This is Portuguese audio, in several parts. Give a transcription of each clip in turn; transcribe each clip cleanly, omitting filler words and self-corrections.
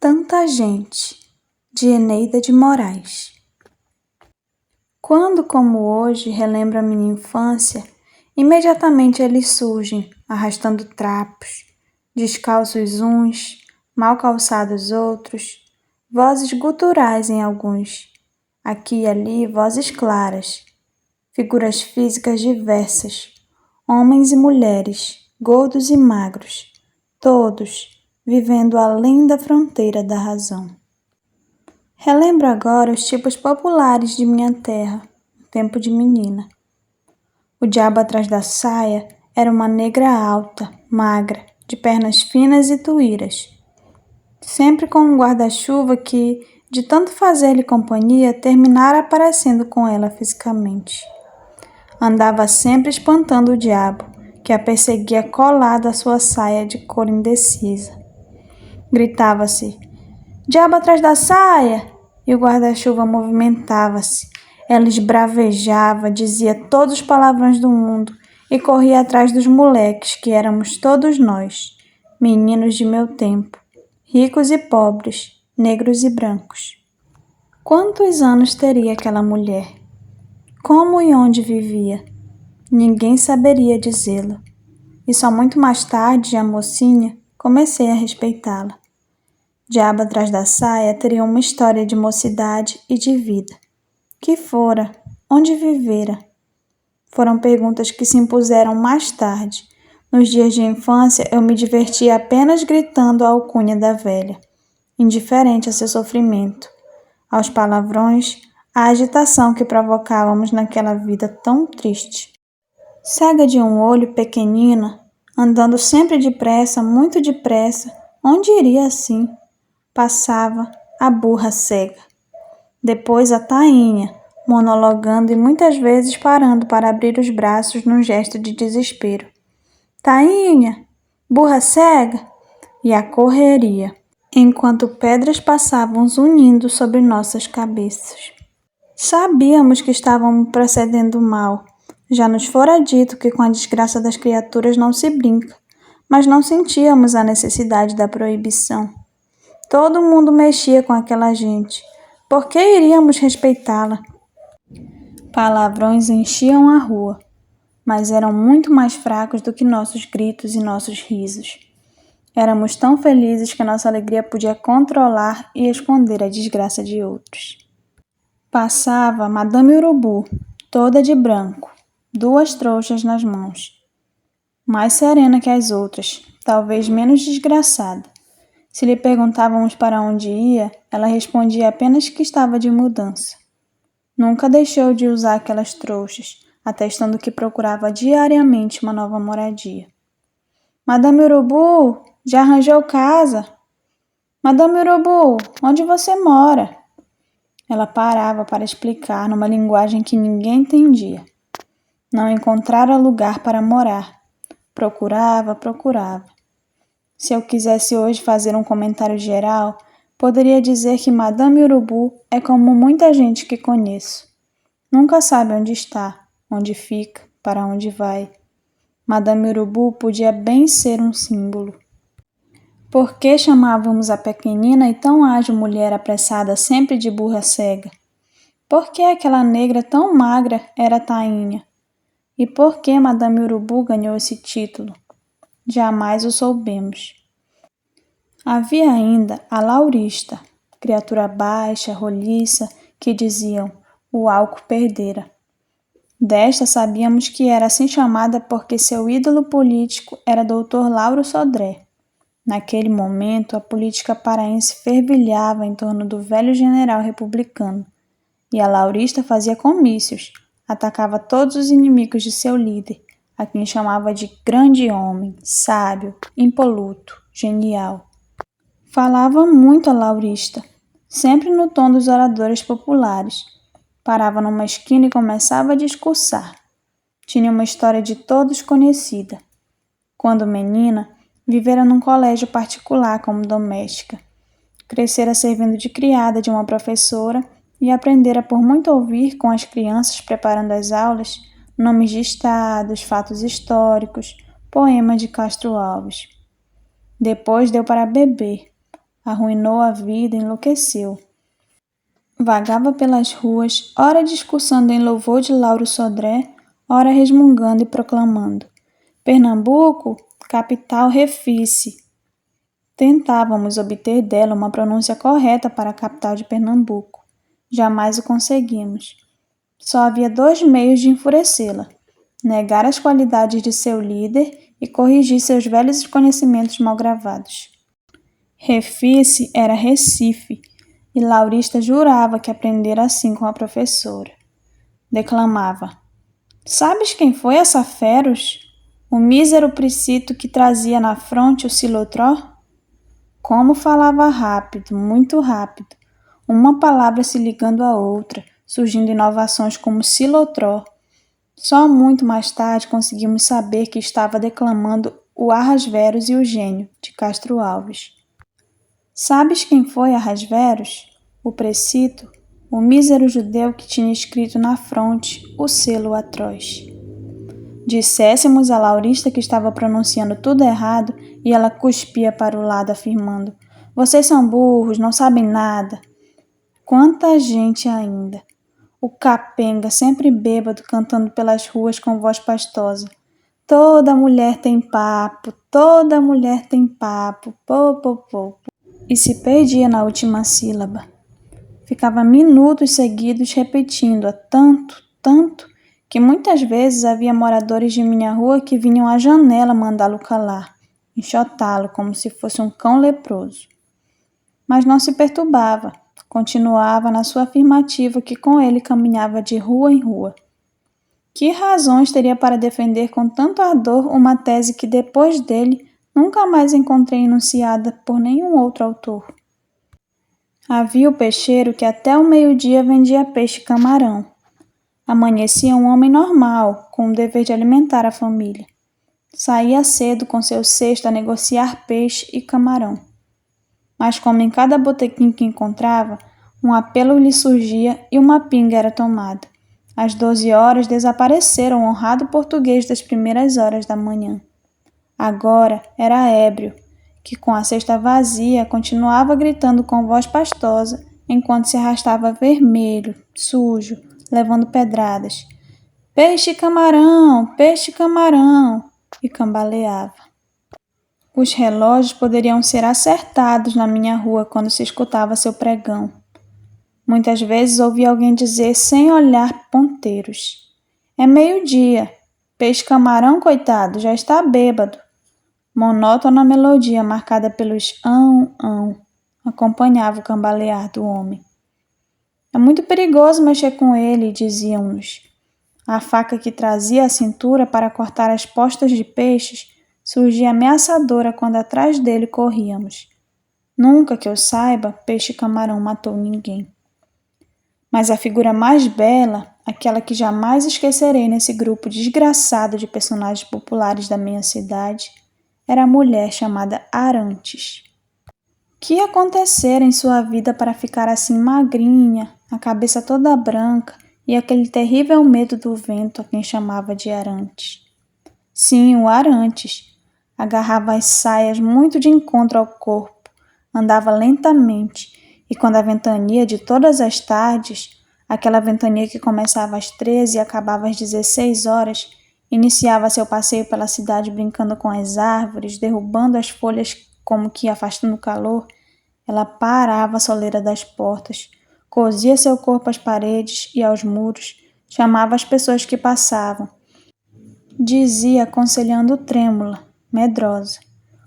Tanta gente, de Eneida de Moraes. Quando, como hoje, relembro a minha infância, imediatamente eles surgem, arrastando trapos, descalços uns, mal calçados outros, vozes guturais em alguns, aqui e ali vozes claras, figuras físicas diversas, homens e mulheres, gordos e magros, todos vivendo além da fronteira da razão. Relembro agora os tipos populares de minha terra, no tempo de menina. O diabo atrás da saia era uma negra alta, magra, de pernas finas e tuíras, sempre com um guarda-chuva que, de tanto fazer-lhe companhia, terminara aparecendo com ela fisicamente. Andava sempre espantando o diabo, que a perseguia colada à sua saia de cor indecisa. Gritava-se: "Diabo atrás da saia!" E o guarda-chuva movimentava-se. Ela esbravejava, dizia todos os palavrões do mundo e corria atrás dos moleques, que éramos todos nós, meninos de meu tempo, ricos e pobres, negros e brancos. Quantos anos teria aquela mulher? Como e onde vivia? Ninguém saberia dizê-lo. E só muito mais tarde, já mocinha, comecei a respeitá-la. Diabo atrás da saia teria uma história de mocidade e de vida. Que fora? Onde vivera? Foram perguntas que se impuseram mais tarde. Nos dias de infância, eu me divertia apenas gritando a alcunha da velha, indiferente a seu sofrimento, aos palavrões, à agitação que provocávamos naquela vida tão triste. Cega de um olho, pequenina, andando sempre depressa, muito depressa, onde iria assim? Passava a burra cega. Depois a tainha, monologando e muitas vezes parando para abrir os braços num gesto de desespero. "Tainha! Burra cega!" E a correria, enquanto pedras passavam zunindo sobre nossas cabeças. Sabíamos que estávamos procedendo mal. Já nos fora dito que com a desgraça das criaturas não se brinca, mas não sentíamos a necessidade da proibição. Todo mundo mexia com aquela gente. Por que iríamos respeitá-la? Palavrões enchiam a rua, mas eram muito mais fracos do que nossos gritos e nossos risos. Éramos tão felizes que nossa alegria podia controlar e esconder a desgraça de outros. Passava Madame Urubu, toda de branco, 2 trouxas nas mãos. Mais serena que as outras, talvez menos desgraçada. Se lhe perguntávamos para onde ia, ela respondia apenas que estava de mudança. Nunca deixou de usar aquelas trouxas, atestando que procurava diariamente uma nova moradia. "Madame Urubu, já arranjou casa?" "Madame Urubu, onde você mora?" Ela parava para explicar numa linguagem que ninguém entendia. Não encontrara lugar para morar. Procurava. Se eu quisesse hoje fazer um comentário geral, poderia dizer que Madame Urubu é como muita gente que conheço. Nunca sabe onde está, onde fica, para onde vai. Madame Urubu podia bem ser um símbolo. Por que chamávamos a pequenina e tão ágil mulher apressada sempre de burra cega? Por que aquela negra tão magra era tainha? E por que Madame Urubu ganhou esse título? Jamais o soubemos. Havia ainda a Laurista, criatura baixa, roliça, que diziam, o álcool perdera. Desta sabíamos que era assim chamada porque seu ídolo político era Dr. Lauro Sodré. Naquele momento, a política paraense fervilhava em torno do velho general republicano, e a Laurista fazia comícios, atacava todos os inimigos de seu líder, a quem chamava de grande homem, sábio, impoluto, genial. Falava muito a Laurista, sempre no tom dos oradores populares. Parava numa esquina e começava a discursar. Tinha uma história de todos conhecida. Quando menina, vivera num colégio particular como doméstica. Crescera servindo de criada de uma professora e aprendera por muito ouvir com as crianças preparando as aulas nomes de estados, fatos históricos, poema de Castro Alves. Depois deu para beber. arruinou a vida, enlouqueceu. Vagava pelas ruas, ora discursando em louvor de Lauro Sodré, ora resmungando e proclamando: Pernambuco, capital Recife. Tentávamos obter dela uma pronúncia correta para a capital de Pernambuco. Jamais o conseguimos. Só havia 2 meios de enfurecê-la: negar as qualidades de seu líder e corrigir seus velhos conhecimentos mal gravados. Recife era Recife, e Laurista jurava que aprendera assim com a professora. Declamava: Sabes quem foi essa feros? O mísero Priscito que trazia na fronte o silotró? Como falava rápido, muito rápido, uma palavra se ligando à outra, surgindo inovações como silotró. Só muito mais tarde conseguimos saber que estava declamando o Arrasveros e o Gênio, de Castro Alves. Sabes quem foi Arrasveros? O Precito, o mísero judeu que tinha escrito na fronte o selo atroz. Disséssemos a Laurista que estava pronunciando tudo errado e ela cuspia para o lado afirmando: Vocês são burros, não sabem nada. Quanta gente ainda! O capenga, sempre bêbado, cantando pelas ruas com voz pastosa. Toda mulher tem papo, toda mulher tem papo, pô, pô, pô. E se perdia na última sílaba. Ficava minutos seguidos repetindo-a tanto, tanto, que muitas vezes havia moradores de minha rua que vinham à janela mandá-lo calar, enxotá-lo como se fosse um cão leproso. Mas não se perturbava, continuava na sua afirmativa que com ele caminhava de rua em rua. Que razões teria para defender com tanto ardor uma tese que depois dele nunca mais encontrei enunciada por nenhum outro autor? Havia o peixeiro que até o meio-dia vendia peixe e camarão. Amanhecia um homem normal, com o dever de alimentar a família. Saía cedo com seu cesto a negociar peixe e camarão. Mas como em cada botequim que encontrava, um apelo lhe surgia e uma pinga era tomada. Às 12 horas desapareceram o honrado português das primeiras horas da manhã. Agora era ébrio, que com a cesta vazia continuava gritando com voz pastosa, enquanto se arrastava vermelho, sujo, levando pedradas. Peixe camarão, e cambaleava. Os relógios poderiam ser acertados na minha rua quando se escutava seu pregão. Muitas vezes ouvi alguém dizer sem olhar ponteiros: É meio-dia. Peixe camarão, coitado, já está bêbado. Monótona melodia marcada pelos ão acompanhava o cambalear do homem. É muito perigoso mexer com ele, diziam-nos. A faca que trazia à cintura para cortar as postas de peixes surgia ameaçadora quando atrás dele corríamos. Nunca que eu saiba, peixe-camarão matou ninguém. Mas a figura mais bela, aquela que jamais esquecerei nesse grupo desgraçado de personagens populares da minha cidade, era a mulher chamada Arantes. Que acontecera em sua vida para ficar assim magrinha, a cabeça toda branca e aquele terrível medo do vento a quem chamava de Arantes? Sim, o Arantes. Agarrava as saias muito de encontro ao corpo, andava lentamente, e quando a ventania de todas as tardes, aquela ventania que começava às 13 e acabava às 16 horas, iniciava seu passeio pela cidade brincando com as árvores, derrubando as folhas como que afastando o calor, ela parava a soleira das portas, cosia seu corpo às paredes e aos muros, chamava as pessoas que passavam. Dizia, aconselhando trêmula, medrosa: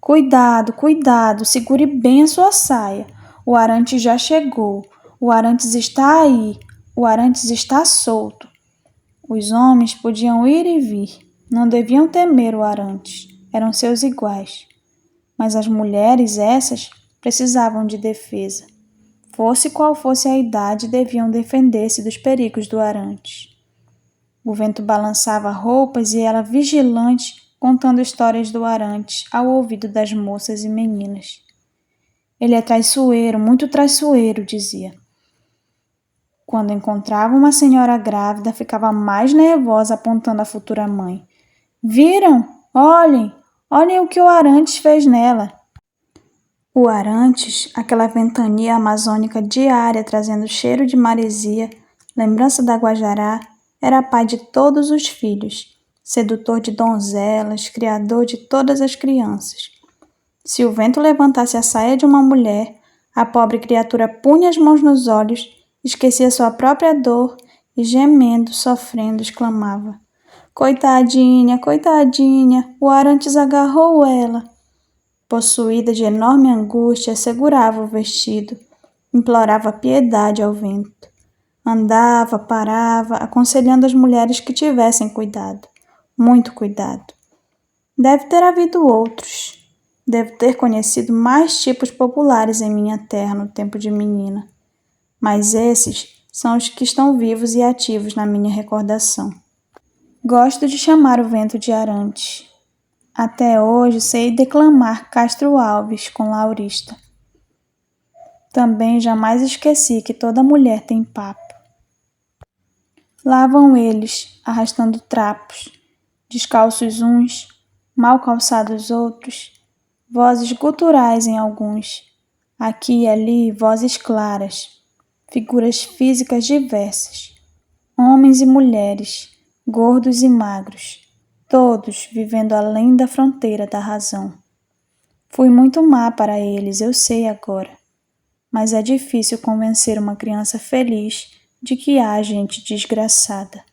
Cuidado, cuidado, segure bem a sua saia. O Arantes já chegou. O Arantes está aí. O Arantes está solto. Os homens podiam ir e vir. Não deviam temer o Arantes. Eram seus iguais. Mas as mulheres, essas, precisavam de defesa. Fosse qual fosse a idade, deviam defender-se dos perigos do Arantes. O vento balançava roupas e ela vigilante, contando histórias do Arantes ao ouvido das moças e meninas. Ele é traiçoeiro, muito traiçoeiro, dizia. Quando encontrava uma senhora grávida, ficava mais nervosa apontando a futura mãe. Viram? Olhem o que o Arantes fez nela. O Arantes, aquela ventania amazônica diária trazendo cheiro de maresia, lembrança da Guajará, era pai de todos os filhos, sedutor de donzelas, criador de todas as crianças. Se o vento levantasse a saia de uma mulher, a pobre criatura punha as mãos nos olhos, esquecia sua própria dor e, gemendo, sofrendo, exclamava: Coitadinha, coitadinha, o Arantes agarrou ela. Possuída de enorme angústia, segurava o vestido, implorava piedade ao vento. Andava, parava, aconselhando as mulheres que tivessem cuidado, muito cuidado. Deve ter havido outros. Devo ter conhecido mais tipos populares em minha terra no tempo de menina. Mas esses são os que estão vivos e ativos na minha recordação. Gosto de chamar o vento de Arantes. Até hoje sei declamar Castro Alves com Laurista. Também jamais esqueci que toda mulher tem papo. Lá vão eles, arrastando trapos, descalços uns, mal calçados outros, vozes guturais em alguns, aqui e ali vozes claras, figuras físicas diversas, homens e mulheres, gordos e magros, todos vivendo além da fronteira da razão. Fui muito má para eles, eu sei agora, mas é difícil convencer uma criança feliz de que há gente desgraçada.